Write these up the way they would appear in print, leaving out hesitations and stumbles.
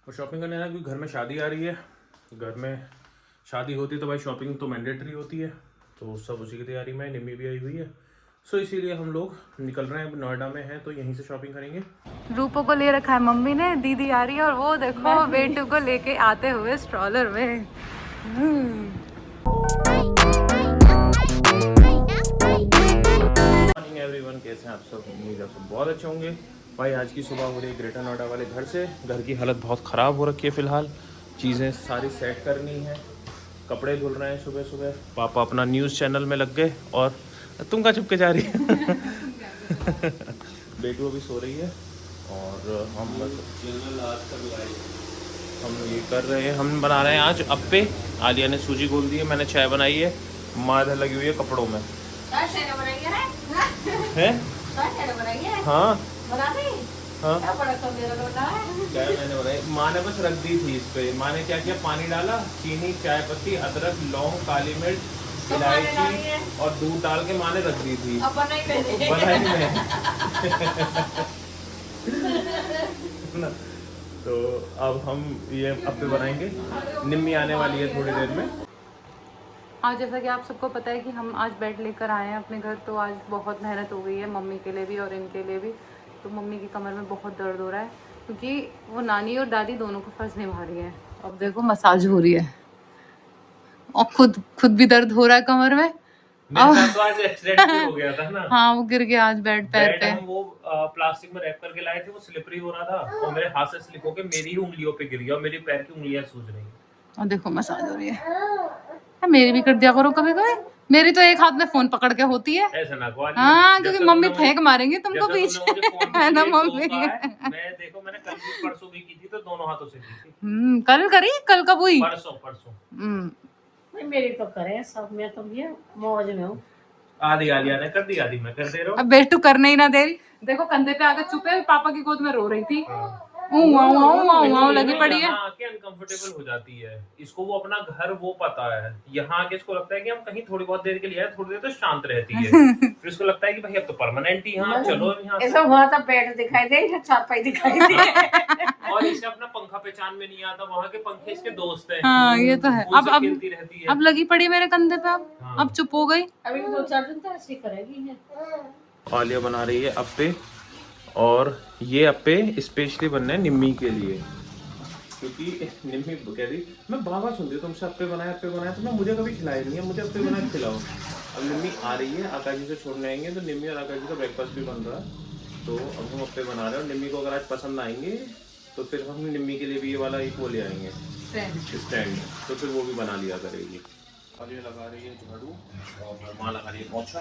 और शॉपिंग करने आना क्योंकि घर में शादी आ रही है। घर में शादी होती है तो भाई शॉपिंग तो मैंडेटरी होती है, तो सब उसी की तैयारी में। निम्मी भी आई हुई है, सो इसीलिए हम लोग निकल रहे हैं। अब नोएडा में हैं तो यहीं से शॉपिंग करेंगे। रूपो को ले रखा है मम्मी ने, दीदी आ रही है और वो देखो बेटू को लेके आते हुए स्ट्रॉलर में। मॉर्निंग एवरीवन, कैसे हैं आप सब? उम्मीद आप सब बहुत अच्छे होंगे। भाई आज की सुबह हो रही है ग्रेटर नोएडा वाले घर से। घर की हालत बहुत ख़राब हो रखी है फ़िलहाल, चीज़ें सारी सेट करनी है, कपड़े धुल रहे हैं सुबह सुबह। पापा अपना न्यूज़ चैनल में लग गए और तुम का चुपके जा रही है। बेटू अभी सो रही है और हम ये कर रहे हैं। हम बना रहे हैं आज अप्पे। आलिया ने सूजी गोल दी है, मैंने चाय बनाई है। माँ इधर लगी हुई है कपड़ों में। है? हाँ हाँ, चाय मैंने बनाई, माँ ने बस रख दी थी इस पे। माँ ने क्या किया, पानी डाला, चीनी, चाय पत्ती, अदरक, लौंग, काली मिर्च, इलायची और दूध डाल के माँ ने रख दी थी। बनाई मैं। तो अब हम ये अप्पे बनाएंगे। निम्मी आने वाली है थोड़ी देर में। आज जैसा कि आप सबको पता है कि हम आज बेड लेकर आए हैं अपने घर, तो आज बहुत मेहनत हो गई है मम्मी के लिए भी और इनके लिए भी। तो मम्मी की कमर में बहुत दर्द हो रहा है क्योंकि वो नानी और दादी दोनों को फर्ज निभा रही है। अब देखो मसाज हो रही है और खुद भी दर्द हो रहा है कमर में। मेरे साथ तो आज एक्सीडेंट भी हो गया था ना। हाँ, वो गिर गया आज बेड पैर पे। हम वो प्लास्टिक में रैप करके लाए थे, वो स्लिपरी हो रहा था और मेरे हाथ से स्लिप होके मेरी ही उंगलियों पे गिर गया और मेरी पैर की उंगलियां सूज रही हैं। और देखो मसाज हो रही है। मेरी भी कर दिया करो कभी कभी। मेरी तो एक हाथ में फोन पकड़ के होती है। ऐसा ना कहो। हाँ, क्योंकि मम्मी फेंक मारेंगी तुमको पीछे। है ना मम्मी? मैंने कल भी परसों भी की थी, तो दोनों हाथों से की थी। कल करी, कल कब हुई? परसों। मेरी तो करे सब, मैं तो ये मौज में हूँ। आधी आलिया ने कर दी, आधी मैं कर दे रहा हूँ। अब बेटू करने ही ना दे रही। देखो कंधे पे आकर चुपे पापा की गोद में रो रही थी। लगी पड़ी है। अनकंफर्टेबल हो जाती है इसको, वो अपना घर वो पता है। यहाँ आके इसको लगता है कि हम कहीं थोड़ी बहुत देर के लिए आए, थोड़ी देर तो शांत रहती है। फिर इसको लगता है कि भाई अब तो परमानेंट ही यहाँ चलो यहाँ। ऐसा हुआ था, बेड दिखाई दे, चारपाई दिखाई दे। और इसे अपना पंखा पहचान में नहीं आता, वहाँ के पंखे इसके दोस्त हैं। हाँ, ये तो है। खेलती रहती है। अब लगी पड़ी मेरे कंधे पे। अब चुप हो गई। अभी 2-4 दिन तो ऐसे ही करेगी। आलिया बना रही है अप्पे, और ये अप्पे स्पेशली बनने हैं निम्मी के लिए, क्योंकि निम्मी कह रही मैं बाबा सुनती हूँ तुमसे अप्पे बनाए तो मैं मुझे कभी खिलाए नहीं है, मुझे अप्पे बना के खिलाओ। अब निम्मी आ रही है, आकाश जी से छोड़ने आएंगे, तो निम्मी और आकाश जी का ब्रेकफास्ट भी बन रहा है। तो अब हम अप्पे बना रहे हैं और निम्मी को अगर आज पसंद आएंगे तो फिर हम निम्मी के लिए भी ये वाला एक वो ले आएंगे स्टैंड, तो फिर वो भी बना लिया करेगी। और ये लगा रही है झाड़ू और माँ लगा रही है पोंछा।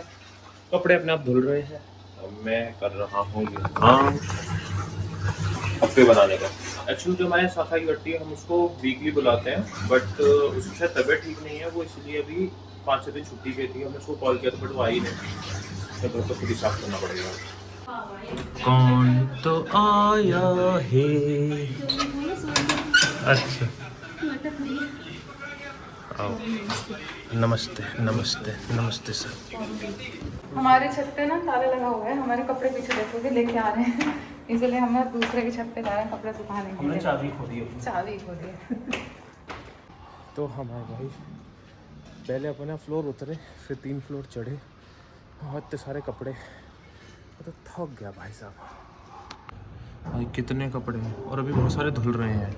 कपड़े अपने आप धुल रहे हैं और मैं कर रहा हूँ ये काम अप्पे बनाने का। एक्चुअली जो हमारे सासा की गट्टी है, हम उसको वीकली बुलाते हैं, बट उसकी शायद तबीयत ठीक नहीं है, वो इसलिए अभी 5-6 दिन छुट्टी पे थी। हमने उसको कॉल किया था बट वो आई नहीं, तो घर तो खुद ही साफ करना पड़ेगा। कौन तो आया है? अच्छा, आओ। नमस्ते नमस्ते नमस्ते सर। हमारे छत पे ना ताला लगा हुआ है, हमारे कपड़े पीछे देखोगे लेके आ रहे हैं, इसलिए हम दूसरे की छत पे जा रहे हैं कपड़े सुखाने के लिए। चाबी खो दी तो हमारे भाई पहले अपना फ्लोर उतरे, फिर 3 फ्लोर चढ़े, और इतने सारे कपड़े, तो थक गया भाई साहब। भाई कितने कपड़े हैं, और अभी बहुत सारे धुल रहे हैं।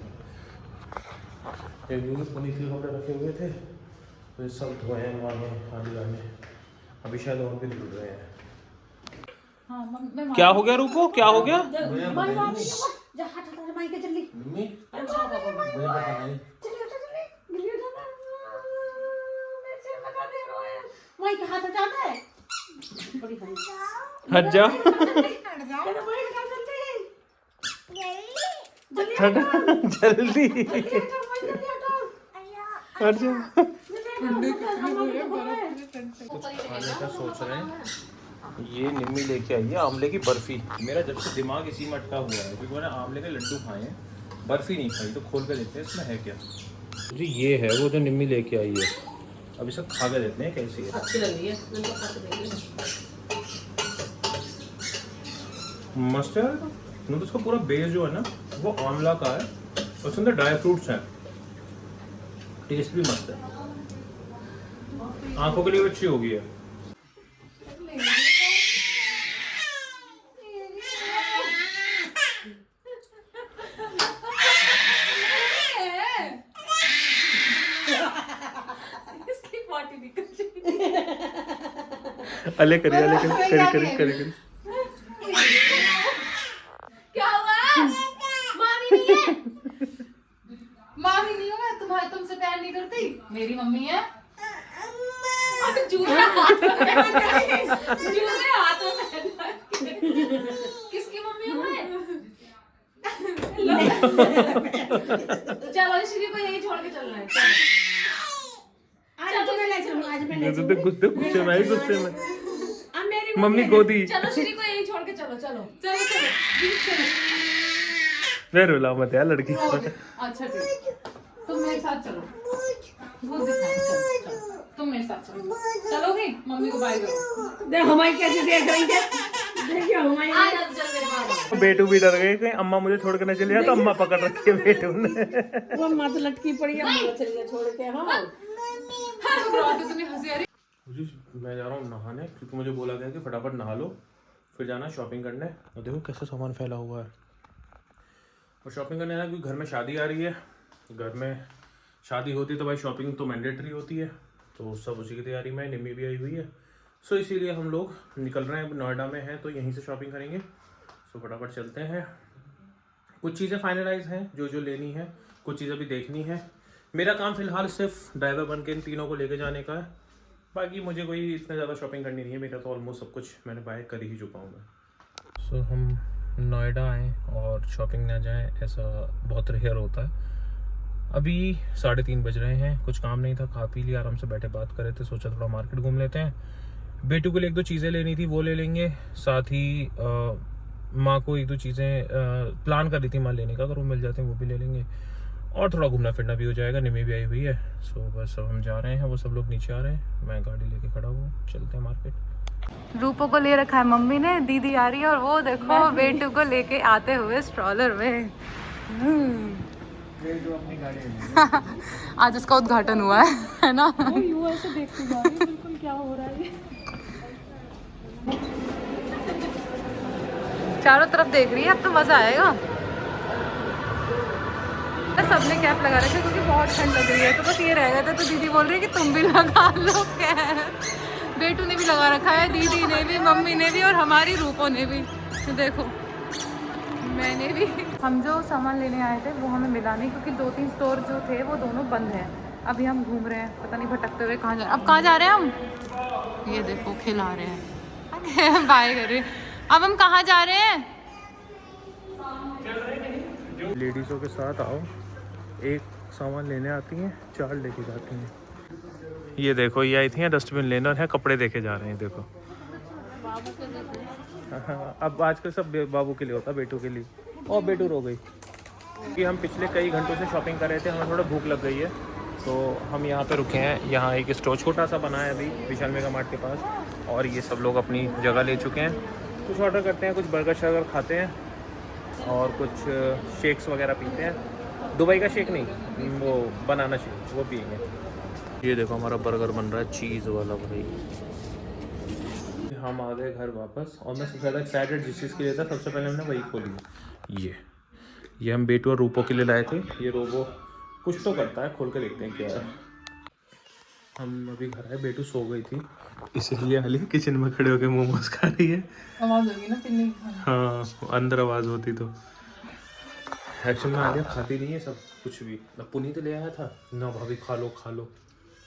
पुनीत के कपड़े रखे हुए थे, तो ये सब धोए हैं वाले आदि वाले, अभी शायद और भी धुल रहे हैं। क्या हो गया रूपो, क्या हो गया? हट जाओ, जल्दी हट जाओ। कुछ खाने का सोच रहे हैं। ये निम्मी लेके आई है आंवले की बर्फी। मेरा जब से दिमाग इसी में अटका हुआ है, क्योंकि मैंने आंवले के लड्डू खाए हैं, बर्फी नहीं खाई। तो खोल कर देखते हैं इसमें है क्या। जी ये है वो जो निम्मी लेके आई है, अभी सब खा के देखते हैं कैसी है। अच्छी लग रही है, मस्त है। तो उसका पूरा बेस जो है ना वो आंवला का है, और उसके अंदर ड्राई फ्रूट्स हैं, टेस्ट भी मस्त है, आंखों के लिए अच्छी होगी है। अले करिए, अले करिए। क्या हुआ? मामी नहीं है, मामी नहीं हूँ मैं, तुम्हारे तुमसे प्यार नहीं करती, मेरी मम्मी है। जूते हाथों में किसकी मम्मी हूँ मैं? चलो श्री को यही छोड़ के चलना है। गुस्से में मम्मी गोदी। चलो श्री को यही छोड़ के चलो, चलो चलो चलो। रे रुला मत यार लड़की। अच्छा ठीक, तुम मेरे साथ चलो, वो दिखाओ, चलो तुम मेरे साथ चलो, चलोगी? मम्मी को बाय करो। हमारी कैसे देख रही है, देखिए हमारी। आ जा, चल मेरे पास। बेटू भी डर गए कहीं अम्मा मुझे छोड़ के न चले जाए, तो अम्मा पकड़ रखी है बेटू ने। वो मत लटकी पड़ी है, चलिए छोड़ के। हाँ तुम्हें हंसी आ रही। मैं जा रहा हूँ नहाने, क्योंकि मुझे बोला गया कि फटाफट नहा लो, फिर जाना शॉपिंग करने। और देखो कैसा सामान फैला हुआ है, और शॉपिंग करने ना, क्योंकि घर में शादी आ रही है। घर में शादी होती है तो भाई शॉपिंग तो मैंडेटरी होती है, तो सब उसी की तैयारी में। निम्मी भी आई हुई है, सो इसीलिए हम लोग निकल रहे हैं। अब नोएडा में हैं तो यहीं से शॉपिंग करेंगे, सो फटाफट चलते हैं। कुछ चीज़ें फाइनलाइज हैं जो लेनी है, कुछ चीज़ें भी देखनी है। मेरा काम फ़िलहाल सिर्फ ड्राइवर बन के इन तीनों को लेके जाने का है, बाकी मुझे कोई इतना ज़्यादा शॉपिंग करनी नहीं है। मेरा तो ऑलमोस्ट सब कुछ मैंने बाय कर ही चुका हूँ मैं। सो हम नोएडा आएँ और शॉपिंग ना जाएँ, ऐसा बहुत रेयर होता है। अभी 3:30 बज रहे हैं, कुछ काम नहीं था, खा पी लिया, आराम से बैठे बात कर रहे थे, सोचा थोड़ा मार्केट घूम लेते हैं। बेटू के लिए 1-2 चीज़ें लेनी थी, वो ले लेंगे। साथ ही माँ को 1-2 चीज़ें प्लान कर रही थी माँ लेने का, अगर वो मिल जाते हैं वो भी ले लेंगे। और थोड़ा घूमना फिरना भी हो जाएगा, निमी भी आई हुई है। सो बस अब हम जा रहे हैं, वो सब लोग नीचे आ रहे हैं, मैं गाड़ी लेके खड़ा हुआ, चलते हैं मार्केट। रूपो को ले रखा है मम्मी ने, दीदी आ रही है, और वो देखो बेटू को लेके आते हुए स्ट्रॉलर में। आज इसका उद्घाटन हुआ है ना? ऐसे देखती जा रही है, बिल्कुल क्या हो रहा है। चारों तरफ देख रही है, अब तो मजा आएगा। सबने कैप लगा रखा है क्योंकि बहुत ठंड लग रही है, तो बस ये रह गया था, तो दीदी बोल रही है कि तुम भी लगा लो कैप। बेटू ने भी लगा रखा है, दीदी ने भी, मम्मी ने भी, और हमारी रूपो ने भी। तो देखो मैंने भी। हम जो सामान लेने आए थे वो हमें मिला नहीं, क्योंकि 2-3 स्टोर जो थे वो दोनों बंद हैं। अभी हम घूम रहे हैं, पता नहीं भटकते हुए कहाँ जा रहे हैं। अब कहाँ जा रहे हैं हम? ये देखो खिला रहे हैं, बाय कर रहे हैं। अब हम कहाँ जा रहे हैं? लेडीज़ों के साथ आओ, एक सामान लेने आती हैं, 4 लेके जाती हैं। ये देखो, ये आई थी डस्टबिन लेने, और है कपड़े देखे जा रहे हैं। देखो अब आजकल सब बाबू के लिए होता, बेटू के लिए। और बेटू रो गई कि हम पिछले कई घंटों से शॉपिंग कर रहे थे, हमें थोड़ा भूख लग गई है, तो हम यहाँ पे रुके हैं। यहाँ एक स्टोर छोटा सा बना है अभी विशाल मेगा मार्ट के पास, और ये सब लोग अपनी जगह ले चुके हैं। कुछ ऑर्डर करते हैं, कुछ बर्गर शर्गर खाते हैं, और कुछ शेक्स वगैरह पीते हैं। दुबई का शेक नहीं, वो बनाना शेक, वो पिएंगे। ये देखो हमारा बर्गर बन रहा है, चीज़ वाला भाई। हम आ गए घर वापस, और मैं सबसे ज़्यादा एक्साइटेड जिस चीज़ के लिए था, सबसे पहले हमने वही खोली। ये हम बेटू और रूपो के लिए लाए थे। ये रोबो कुछ तो करता है, खोल के देखते हैं क्या है। हम अभी घर आए, बेटू सो गई थी, इसलिए हाली किचन में खड़े होकर मोमोज खा रही है। आवाज़ होगी ना पिन्नी की। हाँ, अंदर आवाज़ होती तो। एक्चुअल में आलिया खाती नहीं है सब कुछ भी। ना पुनीत ले आया था ना, भाभी खा लो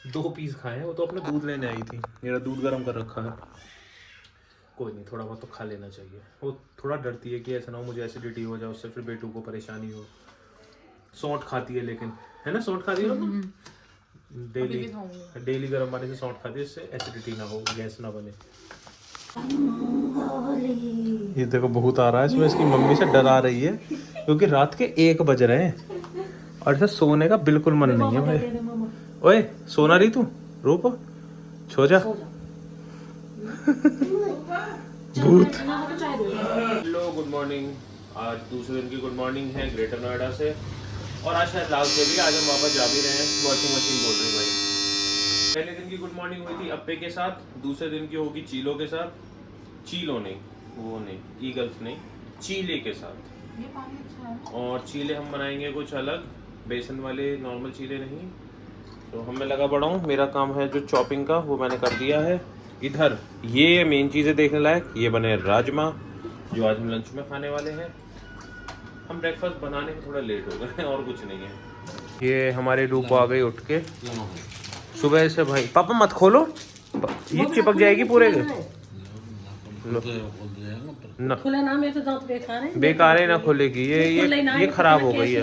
2 पीस खाए हैं, वो तो अपना दूध लेने आई थी। मेरा दूध गर्म कर रखा है, कोई नहीं, थोड़ा बहुत तो खा लेना चाहिए। वो थोड़ा डरती है कि ऐसा ना हो मुझे एसिडिटी हो जाए, उससे फिर बेटू को परेशानी हो। सौंठ खाती है, लेकिन है ना, सौंठ खाती है ना डेली गर्म पानी से सौंठ खाती है, इससे एसिडिटी ना हो, गैस ना बने। ये देखो बहुत आ रहा है इसमें, इसकी मम्मी से डरा रही है, क्योंकि रात के 1 बज रहे हैं और इसे सोने का बिल्कुल मन नहीं है भाई। ओए सोना रही तू, रूप सो जा। भूत। हेलो गुड मॉर्निंग, आज दूसरे दिन की गुड मॉर्निंग है ग्रेटर नोएडा से। और आज शायद लास्ट डे भी, आज हम वापस जा भी रहे हैं। वॉशिंग मशीन बोल रही भाई। पहले दिन की गुड मॉर्निंग हुई थी अप्पे के साथ, दूसरे दिन की होगी चीलों के साथ। चीलो नहीं, वो नहीं, ईगल्स नहीं, चीले के साथ। और चीले हम बनाएंगे कुछ अलग, बेसन वाले, नॉर्मल चीले नहीं। तो हमें लगा पड़ा हूँ, मेरा काम है जो चॉपिंग का वो मैंने कर दिया है। इधर ये मेन चीज़ें देखने लायक, ये बने राजमा जो आज हम लंच में खाने वाले हैं। हम ब्रेकफास्ट बनाने में थोड़ा लेट हो गए और कुछ नहीं है। ये हमारे रूप आ गई उठ के सुबह से। भाई पापा मत खोलो, ये चिपक जाएगी पूरे के। ना खुला नाम है तो दांत बेकार है। बेकार है ना खोलेगी, ये खराब हो गई है।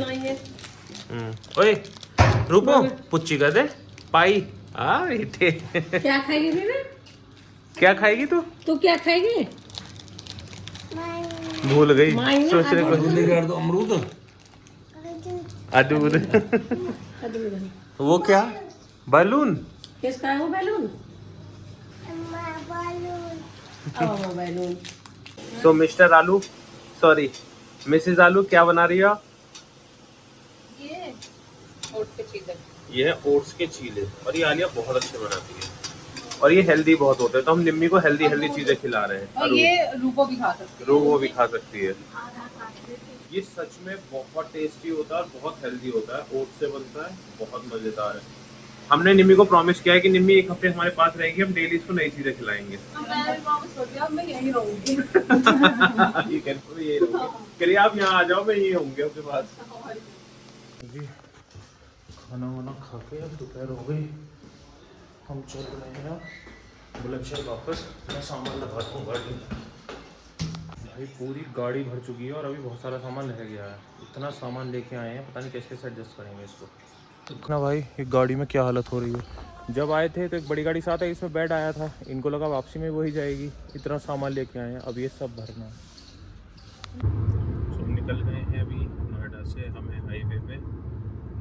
ओए रूपो पुच्ची कर दे पाई। बेटे क्या खाएगी बेबी? क्या खाएगी तू? तू क्या खाएगी? भूल गई माई सोचने को। अमरूद अदूर वो क्या बैलून? किसका है वो बैलून? बैलून। सो मिस्टर आलू, सॉरी मिसेस आलू, क्या बना रही हो आप? ये ओट्स के चीले। ये है ओट्स के चीले, और ये आलिया बहुत अच्छे बनाती है और ये हेल्दी बहुत होते हैं। तो हम निम्मी को हेल्दी हेल्दी चीजें खिला रहे हैं। और ये रूपो भी खा सकते हैं। रूपो भी खा सकती है। ये सच में बहुत टेस्टी होता है और बहुत हेल्दी होता है। ओट्स से बनता है, बहुत मजेदार है। हमने निम्मी को प्रॉमिस किया है कि निम्मी एक हफ्ते हमारे पास रहेगी, हम डेली इसको नई चीजें खिलाएंगे। मैं यहीं रहूंगी। ये करिए आप यहाँ आ जाओ, मैं यही होंगे आपके पास। जी खाना वाना खा के अब दोपहर हो गई, हम चल रहे हैं बुलंदशहर वापस। मैं सामान लगा दूँ गाड़ी में। भाई पूरी गाड़ी भर चुकी है और अभी बहुत सारा सामान रह गया है। इतना सामान लेके आए हैं, पता नहीं कैसे कैसे एडजस्ट करेंगे इसको। इतना भाई ये गाड़ी में क्या हालत हो रही है। जब आए थे तो एक बड़ी गाड़ी साथ है, इसमें बेड आया था, इनको लगा वापसी में वही जाएगी। इतना सामान लेके आए हैं, अब ये सब भरना है। तो हम निकल गए हैं अभी नोएडा से। हमें हाईवे पे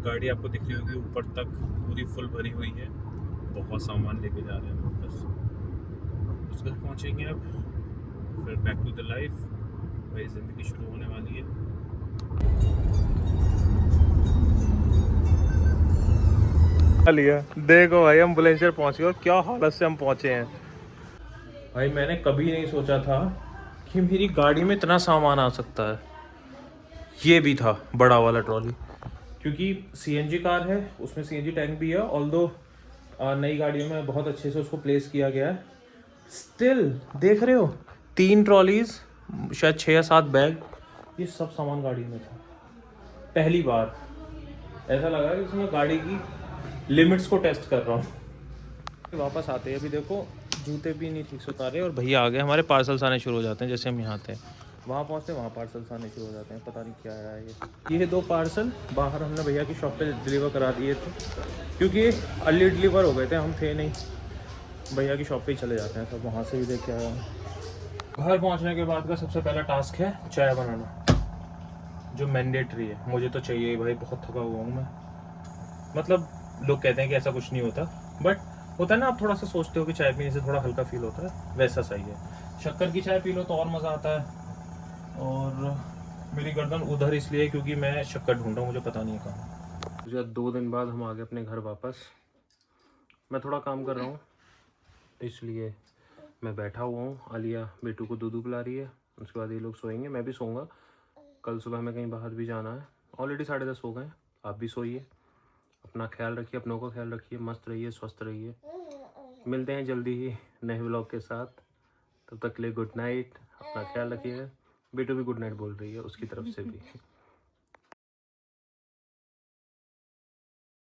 गाड़ी आपको दिख रही होगी ऊपर तक पूरी फुल भरी हुई है। बहुत सामान लेके जा रहे हैं वापस। उस घर पहुँचेंगे अब, फिर बैक टू द लाइफ। वही ज़िंदगी शुरू होने वाली है। लिया देखो भाई, हम बुलंदशहर पहुँच गए और क्या हालत से हम पहुँचे हैं। भाई मैंने कभी नहीं सोचा था कि मेरी गाड़ी में इतना सामान आ सकता है। ये भी था बड़ा वाला ट्रॉली, क्योंकि सीएनजी कार है, उसमें सीएनजी टैंक भी है। ऑल्दो नई गाड़ियों में बहुत अच्छे से उसको प्लेस किया गया है। स्टिल देख रहे हो 3 ट्रॉलीज, शायद 6 या 7 बैग, ये सब सामान गाड़ी में था। पहली बार ऐसा लगा कि उसमें गाड़ी की लिमिट्स को टेस्ट कर रहा हूँ। वापस आते हैं, अभी देखो जूते भी नहीं ठीक से उतारे और भैया आ गए। हमारे पार्सल्स आने शुरू हो जाते हैं, जैसे हम यहाँ आते हैं वहाँ पहुँचते हैं वहाँ पार्सल्स आने शुरू हो जाते हैं। पता नहीं क्या है ये 2 पार्सल बाहर हमने भैया की शॉप पे डिलीवर करा दिए थे, क्योंकि अर्ली डिलीवर हो गए थे, हम थे नहीं। भैया की शॉप पे ही चले जाते हैं, सब वहाँ से भी देख के आया हूँ। घर पहुँचने के बाद का सबसे पहला टास्क है चाय बनाना, जो मैंडेटरी है। मुझे तो चाहिए ही भाई, बहुत थका हुआ हूँ मैं। मतलब लोग कहते हैं कि ऐसा कुछ नहीं होता, बट होता है ना, आप थोड़ा सा सोचते हो कि चाय पीने से थोड़ा हल्का फील होता है, वैसा सही है। शक्कर की चाय पी लो तो और मज़ा आता है। और मेरी गर्दन उधर इसलिए क्योंकि मैं शक्कर ढूंढ रहा हूँ, मुझे पता नहीं कहाँ। मुझे 2 दिन बाद हम आ गए अपने घर वापस। मैं थोड़ा काम कर रहा हूँ इसलिए मैं बैठा हुआ हूँ। आलिया बेटू को दूध पिला रही है, उसके बाद ये लोग सोएंगे, मैं भी सोऊंगा। कल सुबह हमें कहीं बाहर भी जाना है। ऑलरेडी 10:30 हो गए, आप भी सोइए, अपना ख्याल रखिए, अपनों का ख्याल रखिए, मस्त रहिए, स्वस्थ रहिए। मिलते हैं जल्दी ही नए व्लॉग के साथ, तब तक के लिए गुड नाइट, अपना ख्याल रखिएगा। बेटू भी गुड नाइट बोल रही है उसकी तरफ से भी।